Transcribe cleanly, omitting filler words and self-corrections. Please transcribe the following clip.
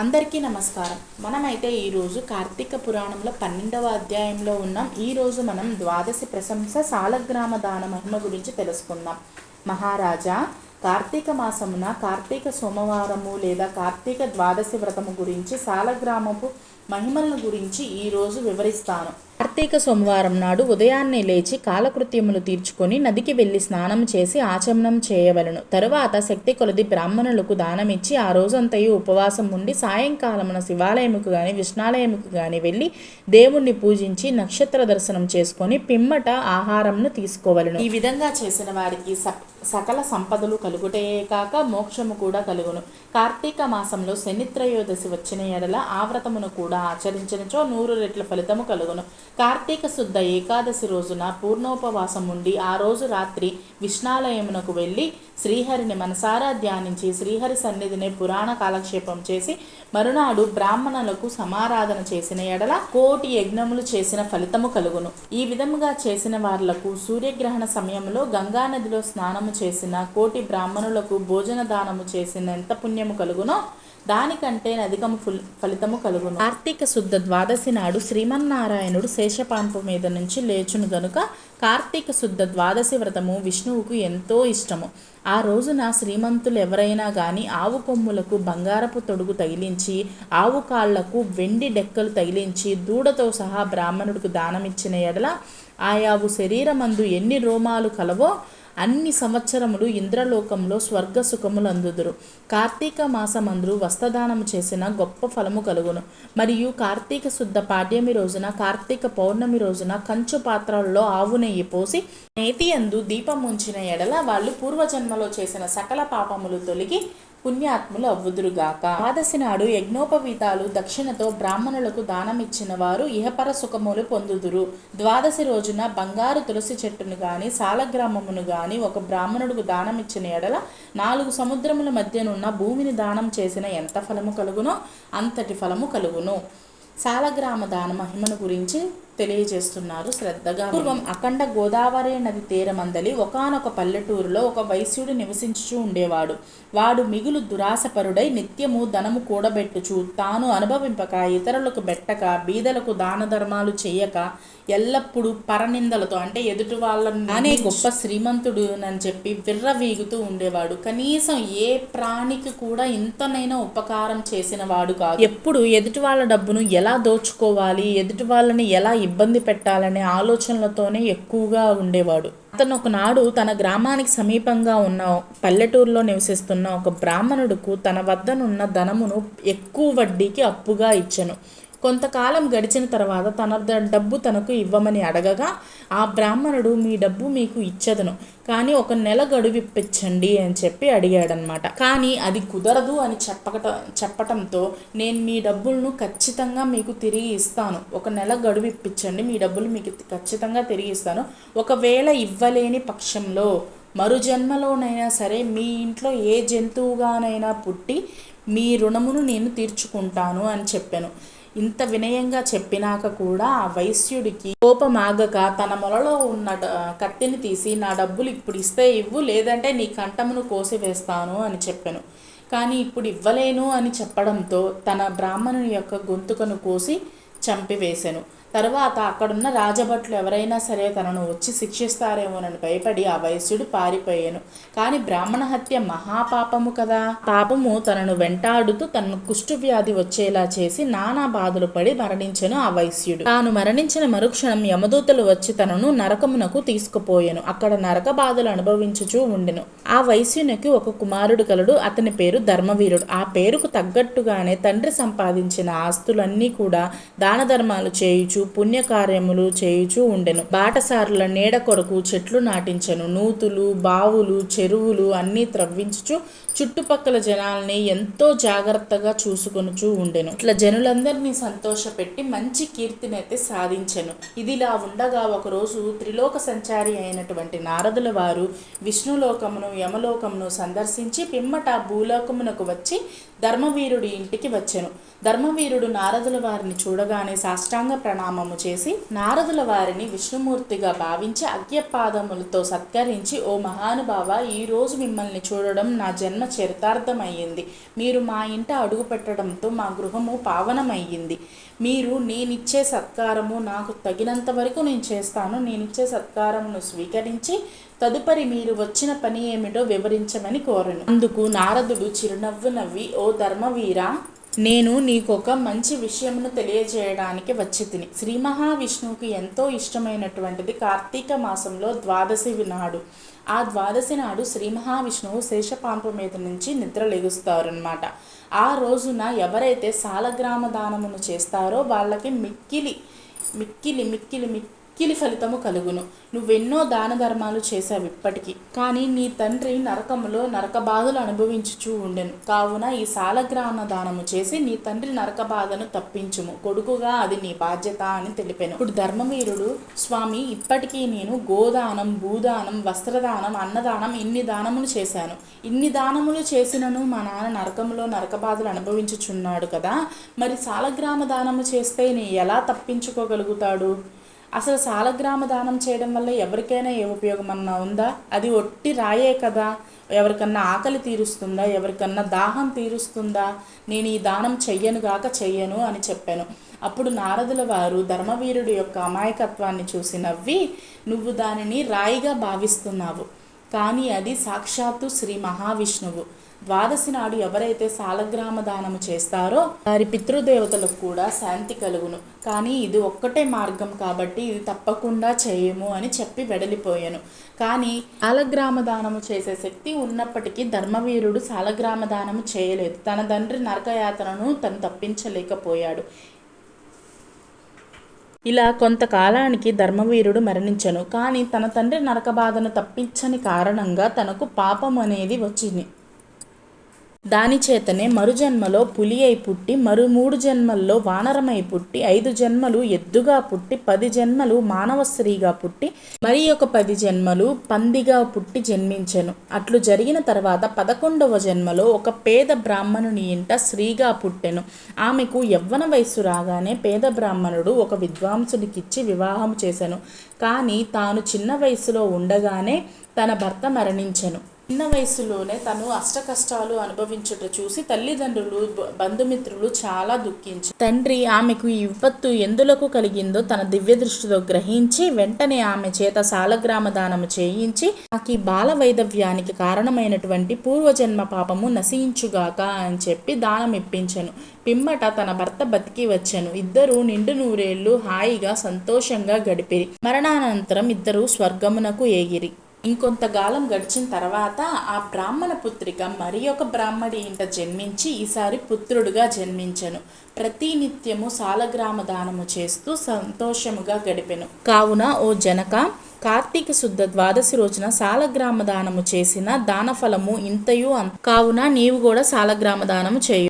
అందరికీ నమస్కారం. మనమైతే ఈరోజు కార్తీక పురాణంలో 12వ అధ్యాయంలో ఉన్నాం. ఈరోజు మనం ద్వాదశి ప్రశంస సాలగ్రామ దాన మహిమ గురించి తెలుసుకుందాం. మహారాజా, కార్తీక మాసమున కార్తీక సోమవారము లేదా కార్తీక ద్వాదశి వ్రతము గురించి సాలగ్రామపు మహిమలను గురించి ఈరోజు వివరిస్తాను. కార్తీక సోమవారం నాడు ఉదయాన్నే లేచి కాలకృత్యములు తీర్చుకొని నదికి వెళ్ళి స్నానం చేసి ఆచమనం చేయవలను. తరువాత శక్తి కొలది బ్రాహ్మణులకు దానమిచ్చి ఆ రోజంతయు ఉపవాసం ఉండి సాయంకాలమున శివాలయముకు గాని విష్ణాలయముకు గాని వెళ్ళి దేవుణ్ణి పూజించి నక్షత్ర దర్శనం చేసుకొని పిమ్మట ఆహారంను తీసుకోవలను. ఈ విధంగా చేసిన వారికి సకల సంపదలు కలుగుటయే కాక మోక్షము కూడా కలుగును. కార్తీక మాసంలో శనిత్రయోదశి వచ్చిన ఎడల ఆ వ్రతమును కూడా ఆచరించినచో 100 రెట్ల ఫలితము కలుగును. కార్తీక శుద్ధ ఏకాదశి రోజున పూర్ణోపవాసం ఉండి ఆ రోజు రాత్రి విష్ణాలయమునకు వెళ్ళి శ్రీహరిని మనసారా ధ్యానించి శ్రీహరి సన్నిధిని పురాణ కాలక్షేపం చేసి మరునాడు బ్రాహ్మణులకు సమారాధన చేసిన ఎడల 1,000,000 యజ్ఞములు చేసిన ఫలితము కలుగును. ఈ విధముగా చేసిన వాళ్లకు సూర్యగ్రహణ సమయంలో గంగా నదిలో స్నానము చేసిన 1,000,000 బ్రాహ్మణులకు భోజన దానము చేసిన ఎంత పుణ్యము కలుగునో దానికంటే అధికము ఫలితము కలుగును. కార్తీక శుద్ధ ద్వాదశి నాడు శ్రీమన్నారాయణుడు శేషపాంపు మీద నుంచి లేచును గనుక కార్తీక శుద్ధ ద్వాదశి వ్రతము విష్ణువుకు ఎంతో ఇష్టము. ఆ రోజున శ్రీమంతులు ఎవరైనా గాని ఆవు కొమ్ములకు బంగారపు తొడుగు తగిలించి ఆవు కాళ్లకు వెండి డెక్కలు తగిలించి దూడతో సహా బ్రాహ్మణుడికి దానమిచ్చిన ఎడల ఆయావు శరీరమందు ఎన్ని రోమాలు కలవో అన్ని సంవత్సరములు ఇంద్రలోకంలో స్వర్గ సుఖములు అందుదురు. కార్తీక మాసమందు వస్త్రదానము చేసిన గొప్ప ఫలము కలుగును. మరియు కార్తీక శుద్ధ పాడ్యమి రోజున కార్తీక పౌర్ణమి రోజున కంచు పాత్రల్లో ఆవు నెయ్యి పోసి నేతి అందు దీపం ఉంచిన ఎడల వాళ్ళు పూర్వజన్మలో చేసిన సకల పాపములు తొలగి పుణ్యాత్ములు అవ్వుదురుగాక. ద్వాదశి నాడు యజ్ఞోపవీతాలు దక్షిణతో బ్రాహ్మణులకు దానమిచ్చిన వారు ఇహపర సుఖములు పొందుదురు. ద్వాదశి రోజున బంగారు తులసి చెట్టును గాని సాలగ్రామమును గాని ఒక బ్రాహ్మణుడికి దానమిచ్చిన ఎడల 4 సముద్రముల మధ్యనున్న భూమిని దానం చేసిన ఎంత ఫలము కలుగునో అంతటి ఫలము కలుగును. సాలగ్రామ దాన మహిమను గురించి తెలియజేస్తున్నారు శ్రద్ధగా. పూర్వం అఖండ గోదావరి నది తీరమందలి ఒకానొక పల్లెటూరులో ఒక వైశ్యుడు నివసించుచూ ఉండేవాడు. వాడు మిగులు దురాశపరుడై నిత్యము ధనము కూడబెట్టుచు తాను అనుభవింపక ఇతరులకు బెట్టక బీదలకు దాన ధర్మాలు చేయక ఎల్లప్పుడూ పరనిందలతో అంటే ఎదుటి వాళ్ళని అనే గొప్ప శ్రీమంతుడు అని చెప్పి విర్రవీగుతూ ఉండేవాడు. కనీసం ఏ ప్రాణికి కూడా ఇంతనైనా ఉపకారం చేసిన వాడు కాదు. ఎప్పుడు ఎదుటి వాళ్ళ డబ్బును ఎలా దోచుకోవాలి, ఎదుటి వాళ్ళని ఎలా ఇబ్బంది పెట్టాలనే ఆలోచనలతోనే ఎక్కువగా ఉండేవాడు. అతను ఒకనాడు తన గ్రామానికి సమీపంగా ఉన్న పల్లెటూరులో నివసిస్తున్న ఒక బ్రాహ్మణుడుకు తన వద్దనున్న ధనమును ఎక్కువ వడ్డీకి అప్పుగా ఇచ్చెను. కొంతకాలం గడిచిన తర్వాత తన డబ్బు తనకు ఇవ్వమని అడగగా ఆ బ్రాహ్మణుడు మీ డబ్బు మీకు ఇచ్చేదను కానీ 1 నెల గడువిప్పించండి అని చెప్పి అడిగాడనమాట. కానీ అది కుదరదు అని చెప్పటంతో నేను మీ డబ్బులను ఖచ్చితంగా మీకు తిరిగి ఇస్తాను, 1 నెల గడువిప్పించండి, మీ డబ్బులు మీకు ఖచ్చితంగా తిరిగి ఇస్తాను, ఒకవేళ ఇవ్వలేని పక్షంలో మరుజన్మలోనైనా సరే మీ ఇంట్లో ఏ జంతువుగానైనా పుట్టి మీ రుణమును నేను తీర్చుకుంటాను అని చెప్పాను. ఇంత వినయంగా చెప్పినాక కూడా ఆ వైశ్యుడికి కోపమాగక తన మొలలో ఉన్న కత్తిని తీసి నా డబ్బులు ఇప్పుడు ఇస్తే ఇవ్వు, లేదంటే నీ కంఠమును కోసివేస్తాను అని చెప్పాను. కానీ ఇప్పుడు ఇవ్వలేను అని చెప్పడంతో తన బ్రాహ్మణుని యొక్క గొంతుకను కోసి చంపివేశాను. తర్వాత అక్కడున్న రాజభట్లు ఎవరైనా సరే తనను వచ్చి శిక్షిస్తారేమోనని భయపడి ఆ వైశ్యుడు పారిపోయాను. కానీ బ్రాహ్మణ హత్య మహాపాపము కదా. పాపము తనను వెంటాడుతూ తనను కుష్ఠవ్యాధి వచ్చేలా చేసి నానా బాధలు పడి మరణించెను ఆ వైశ్యుడు. తాను మరణించిన మరుక్షణం యమదూతలు వచ్చి తనను నరకమునకు తీసుకుపోయాను. అక్కడ నరక బాధలు అనుభవించుచూ ఉండెను. ఆ వైశ్యునికి ఒక కుమారుడు కలడు. అతని పేరు ధర్మవీరుడు. ఆ పేరుకు తగ్గట్టుగానే తండ్రి సంపాదించిన ఆస్తులన్నీ కూడా దాన ధర్మాలు చేయుచు పుణ్యకార్యములు చేయుచూ ఉండెను. బాటసారుల నీడ కొరకు చెట్లు నాటించెను. నూతులు, బావులు, చెరువులు అన్నీ త్రవ్వించుచు చుట్టుపక్కల జనాల్ని ఎంతో జాగ్రత్తగా చూసుకొనుచూ ఉండెను. ఇట్లా జనులందరినీ సంతోషపెట్టి మంచి కీర్తినైతే సాధించెను. ఇదిలా ఉండగా ఒకరోజు త్రిలోక సంచారి అయినటువంటి నారదుల వారు విష్ణులోకమును యమలోకమును సందర్శించి పిమ్మట భూలోకమునకు వచ్చి ధర్మవీరుడి ఇంటికి వచ్చెను. ధర్మవీరుడు నారదుల వారిని చూడగానే సాష్టాంగ ప్రణామం ప్రణామము చేసి నారదుల వారిని విష్ణుమూర్తిగా భావించి అగ్యపాదములతో సత్కరించి, ఓ మహానుభావ, ఈరోజు మిమ్మల్ని చూడడం నా జన్మ చరితార్థమయ్యింది. మీరు మా ఇంట అడుగు పెట్టడంతో మా గృహము పావనమయ్యింది. మీరు నేనిచ్చే సత్కారము నాకు తగినంత వరకు నేను చేస్తాను. నేనిచ్చే సత్కారమును స్వీకరించి తదుపరి మీరు వచ్చిన పని ఏమిటో వివరించమని కోరెను. అందుకు నారదుడు చిరునవ్వు నవ్వి, ఓ ధర్మవీరా, నేను నీకొక మంచి విషయమును తెలియజేయడానికి వచ్చి తిని. శ్రీ మహావిష్ణువుకి ఎంతో ఇష్టమైనటువంటిది కార్తీక మాసంలో ద్వాదశి నాడు. ఆ ద్వాదశి నాడు శ్రీ మహావిష్ణువు శేషపాంప మీద నుంచి నిద్ర లెగుస్తారనమాట. ఆ రోజున ఎవరైతే సాలగ్రామ దానమును చేస్తారో వాళ్ళకి మిక్కిలి మిక్కిలి మిక్కిలి మిక్కిలి ఫలితము కలుగును. నువ్వెన్నో దాన ధర్మాలు చేశావు ఇప్పటికీ, కానీ నీ తండ్రి నరకములో నరక బాధలు అనుభవించుచూ ఉండెను. కావున ఈ సాలగ్రామ దానము చేసి నీ తండ్రి నరక బాధను తప్పించుము. కొడుకుగా అది నీ బాధ్యత అని తెలిపాను. ఇప్పుడు ధర్మవీరుడు, స్వామి, ఇప్పటికీ నేను గోదానం, భూదానం, వస్త్రదానం, అన్నదానం ఇన్ని దానములు చేశాను. ఇన్ని దానములు చేసినను మా నాన్న నరకములో నరక బాధలు అనుభవించుచున్నాడు కదా, మరి సాలగ్రామ దానము చేస్తే నీ ఎలా తప్పించుకోగలుగుతాడు? అసలు సాలగ్రామ దానం చేయడం వల్ల ఎవరికైనా ఏ ఉపయోగం అన్నా ఉందా? అది ఒట్టి రాయే కదా. ఎవరికన్నా ఆకలి తీరుస్తుందా? ఎవరికన్నా దాహం తీరుస్తుందా? నేను ఈ దానం చెయ్యను అని చెప్పాను. అప్పుడు నారదుల వారు ధర్మవీరుడి యొక్క అమాయకత్వాన్ని చూసి నవ్వి, నువ్వు దానిని రాయిగా భావిస్తున్నావు, కానీ అది సాక్షాత్తు శ్రీ మహావిష్ణువు. ద్వాదశి నాడు ఎవరైతే సాలగ్రామ దానము చేస్తారో వారి పితృదేవతలకు కూడా శాంతి కలుగును. కానీ ఇది ఒక్కటే మార్గం కాబట్టి ఇది తప్పకుండా చేయము అని చెప్పి వెడలిపోయాను. కానీ సాలగ్రామ దానము చేసే శక్తి ఉన్నప్పటికీ ధర్మవీరుడు సాలగ్రామ దానము చేయలేదు. తన తండ్రి నరకయాతనను తను తప్పించలేకపోయాడు. ఇలా కొంతకాలానికి ధర్మవీరుడు మరణించెను. కానీ తన తండ్రి నరక బాధను తప్పించని కారణంగా తనకు పాపం అనేది వచ్చింది. దాని చేతనే మరుజన్మలో పులి అయి పుట్టి, మరు 3 జన్మల్లో వానరమై పుట్టి, 5 జన్మలు ఎద్దుగా పుట్టి, 10 జన్మలు మానవ స్త్రీగా పుట్టి, మరి ఒక 10 జన్మలు పందిగా పుట్టి జన్మించెను. అట్లు జరిగిన తర్వాత 11వ జన్మలో ఒక పేద బ్రాహ్మణుని ఇంట స్త్రీగా పుట్టెను. ఆమెకు యవ్వన వయస్సు రాగానే పేద బ్రాహ్మణుడు ఒక విద్వాంసునికిచ్చి వివాహం చేసెను. కానీ తాను చిన్న వయసులో ఉండగానే తన భర్త మరణించెను. చిన్న వయసులోనే తను అష్టకష్టాలు అనుభవించుట చూసి తల్లిదండ్రులు, బంధుమిత్రులు చాలా దుఃఖించారు. తండ్రి ఆమెకు ఈ విపత్తు ఎందులకు కలిగిందో తన దివ్య దృష్టితో గ్రహించి వెంటనే ఆమె చేత సాలగ్రామ దానము చేయించి, నాకు బాల వైధవ్యానికి కారణమైనటువంటి పూర్వజన్మ పాపము నశించుగాక అని చెప్పి దానం ఇప్పించెను. పిమ్మట తన భర్త బతికి వచ్చెను. ఇద్దరు నిండు నూరేళ్లు హాయిగా సంతోషంగా గడిపిరి. మరణానంతరం ఇద్దరు స్వర్గమునకు ఏగిరి. ఇంకొంతకాలం గడిచిన తర్వాత ఆ బ్రాహ్మణ పుత్రిక మరి ఒక బ్రాహ్మడి ఇంట జన్మించి ఈసారి పుత్రుడుగా జన్మించెను. ప్రతినిత్యము సాలగ్రామ దానము చేస్తూ సంతోషముగా గడిపెను. కావున ఓ జనక, కార్తీక శుద్ధ ద్వాదశి రోజున సాలగ్రామ దానము చేసిన దానఫలము ఇంతయు కావున నీవు కూడా సాలగ్రామ దానము చేయు.